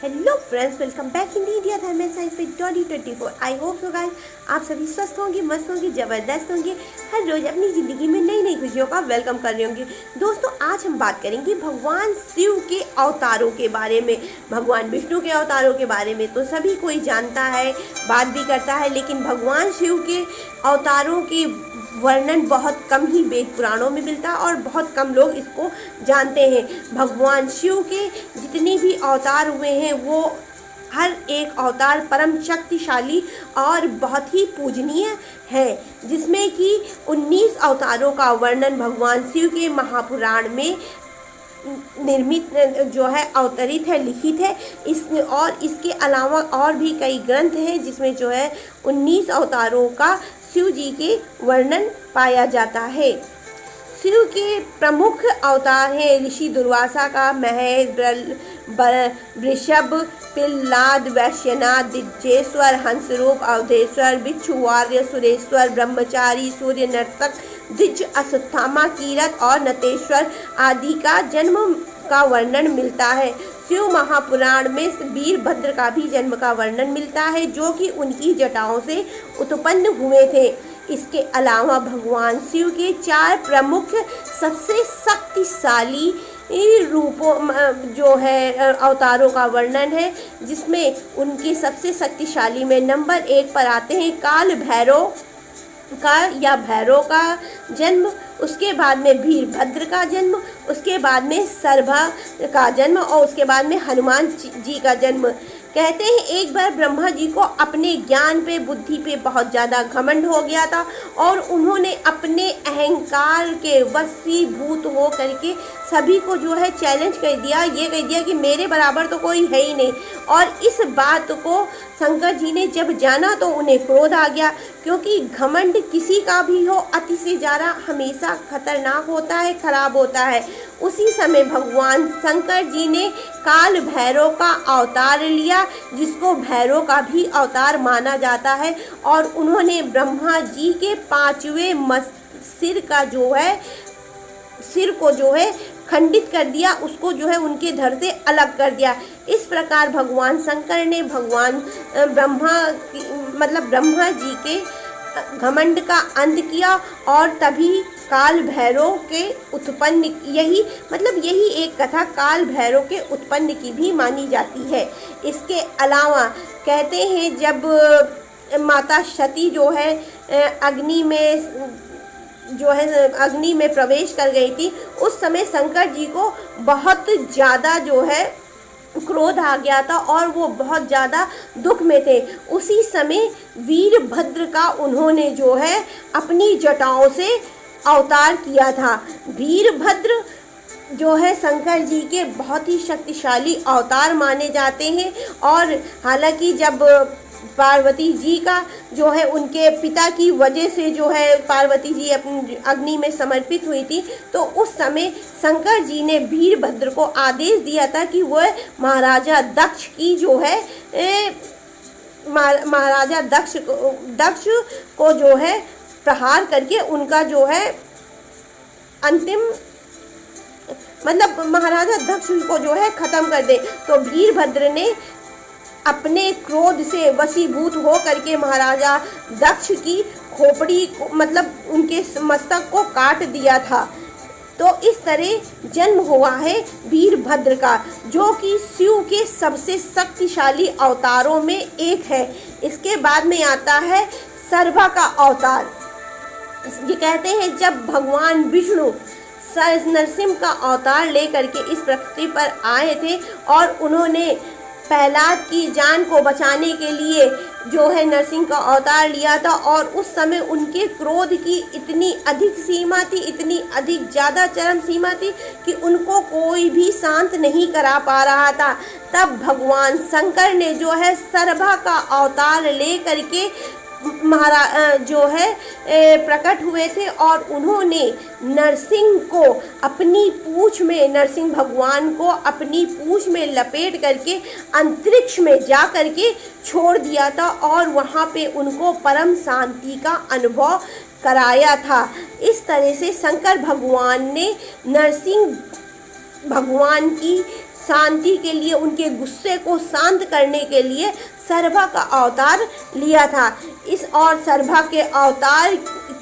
Hello friends, welcome back in India धर्म and science with 2024। I hope so guys आप सभी स्वस्थ होंगे, मस्त होंगे, ज़बरदस्त होंगे, हर रोज़ अपनी ज़िंदगी में नई नई खुशियों का वेलकम कर रहे होंगे। दोस्तों, आज हम बात करेंगे भगवान शिव के अवतारों के बारे में। भगवान विष्णु के अवतारों के बारे में तो सभी कोई जानता है, बात भी करता है, लेकिन भगवान शिव के अवतारों के वर्णन बहुत कम ही वेद पुराणों में मिलता है और बहुत कम लोग इसको जानते हैं। भगवान शिव के जितने भी अवतार हुए हैं वो हर एक अवतार परम शक्तिशाली और बहुत ही पूजनीय है, जिसमें कि 19 अवतारों का वर्णन भगवान शिव के महापुराण में निर्मित जो है अवतरित है, लिखित है। और इसके अलावा और भी कई ग्रंथ हैं जिसमें जो है 19 अवतारों का शिव जी के वर्णन पाया जाता है। शिव के प्रमुख अवतार हैं ऋषि दुर्वासा का महेश, वृषभ, पिल्लाद, वैश्यनाथ, दिज्जेश्वर, हंसरूप, अवधेश्वर, बिच्छुवार्य, सुरेश्वर, ब्रह्मचारी, सूर्य नर्तक, द्विज, अश्वत्थामा, कीरत और नटेश्वर आदि का जन्म का वर्णन मिलता है। शिव महापुराण में वीरभद्र का भी जन्म का वर्णन मिलता है, जो कि उनकी जटाओं से उत्पन्न हुए थे। इसके अलावा भगवान शिव के 4 प्रमुख सबसे शक्तिशाली रूपों जो है अवतारों का वर्णन है, जिसमें उनके सबसे शक्तिशाली में नंबर 1 पर आते हैं काल भैरव का या भैरव का जन्म, उसके बाद में वीरभद्र का जन्म, उसके बाद में सर्भा का जन्म और उसके बाद में हनुमान जी का जन्म। कहते हैं एक बार ब्रह्मा जी को अपने ज्ञान पे, बुद्धि पे बहुत ज़्यादा घमंड हो गया था और उन्होंने अपने अहंकार के वशीभूत हो करके सभी को जो है चैलेंज कर दिया, ये कह दिया कि मेरे बराबर तो कोई है ही नहीं। और इस बात को शंकर जी ने जब जाना तो उन्हें क्रोध आ गया, क्योंकि घमंड किसी का भी हो, अति से ज़्यादा हमेशा खतरनाक होता है, खराब होता है। उसी समय भगवान शंकर जी ने काल भैरव का अवतार लिया, जिसको भैरव का भी अवतार माना जाता है, और उन्होंने ब्रह्मा जी के 5वें सिर को जो है खंडित कर दिया, उसको जो है उनके धड़ से अलग कर दिया। इस प्रकार भगवान शंकर ने भगवान ब्रह्मा जी के घमंड का अंत किया और तभी काल भैरव के उत्पन्न, यही एक कथा काल भैरव के उत्पन्न की भी मानी जाती है। इसके अलावा कहते हैं जब माता सती जो है अग्नि में प्रवेश कर गई थी, उस समय शंकर जी को बहुत ज़्यादा जो है क्रोध आ गया था और वो बहुत ज़्यादा दुख में थे। उसी समय वीरभद्र का उन्होंने जो है अपनी जटाओं से अवतार किया था। वीरभद्र जो है शंकर जी के बहुत ही शक्तिशाली अवतार माने जाते हैं। और हालांकि जब पार्वती जी का जो है उनके पिता की वजह से जो है पार्वती जी अपनी अग्नि में समर्पित हुई थी, तो उस समय शंकर जी ने वीरभद्र को आदेश दिया था कि वह महाराजा दक्ष की जो है महाराजा दक्ष को जो है प्रहार करके उनका जो है अंतिम महाराजा दक्ष को जो है खत्म कर दे। तो वीरभद्र ने अपने क्रोध से वशीभूत हो करके महाराजा दक्ष की खोपड़ी उनके मस्तक को काट दिया था। तो इस तरह जन्म हुआ है वीरभद्र का, जो कि शिव के सबसे शक्तिशाली अवतारों में एक है। इसके बाद में आता है सर्भा का अवतार। ये कहते हैं जब भगवान विष्णु नरसिंह का अवतार लेकर के इस पृथ्वी पर आए थे और उन्होंने प्रहलाद की जान को बचाने के लिए जो है नरसिंह का अवतार लिया था, और उस समय उनके क्रोध की इतनी अधिक सीमा थी, इतनी अधिक ज़्यादा चरम सीमा थी कि उनको कोई भी शांत नहीं करा पा रहा था। तब भगवान शंकर ने जो है सर्भा का अवतार ले करके जो है प्रकट हुए थे और उन्होंने नरसिंह भगवान को अपनी पूंछ में लपेट करके अंतरिक्ष में जा करके छोड़ दिया था और वहाँ पे उनको परम शांति का अनुभव कराया था। इस तरह से शंकर भगवान ने नरसिंह भगवान की शांति के लिए, उनके गुस्से को शांत करने के लिए सर्भा का अवतार लिया था। इस और सर्भा के अवतार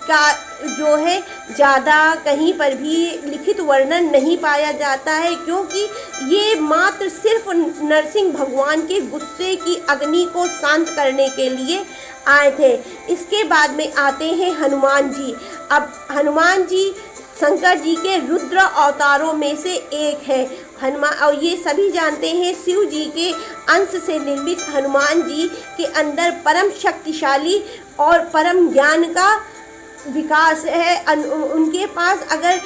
का जो है ज़्यादा कहीं पर भी लिखित वर्णन नहीं पाया जाता है, क्योंकि ये मात्र सिर्फ नरसिंह भगवान के गुस्से की अग्नि को शांत करने के लिए आए थे। इसके बाद में आते हैं हनुमान जी। अब हनुमान जी शंकर जी के रुद्र अवतारों में से एक है। हनुमान, और ये सभी जानते हैं, शिव जी के अंश से निर्मित हनुमान जी के अंदर परम शक्तिशाली और परम ज्ञान का विकास है। उनके पास अगर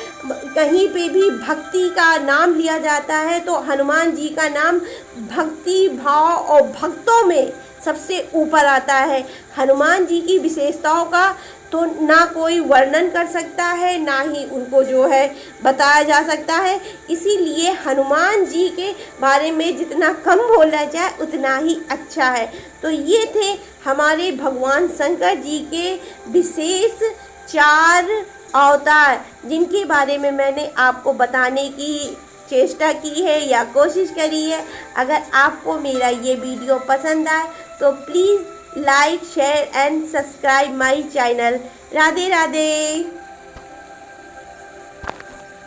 कहीं पे भी भक्ति का नाम लिया जाता है तो हनुमान जी का नाम भक्ति भाव और भक्तों में सबसे ऊपर आता है। हनुमान जी की विशेषताओं का तो ना कोई वर्णन कर सकता है, ना ही उनको जो है बताया जा सकता है। इसीलिए हनुमान जी के बारे में जितना कम बोला जाए उतना ही अच्छा है। तो ये थे हमारे भगवान शंकर जी के विशेष 4 अवतार, जिनके बारे में मैंने आपको बताने की चेष्टा की है या कोशिश करी है। अगर आपको मेरा ये वीडियो पसंद आए तो please like, share and subscribe my channel. Radhe Radhe.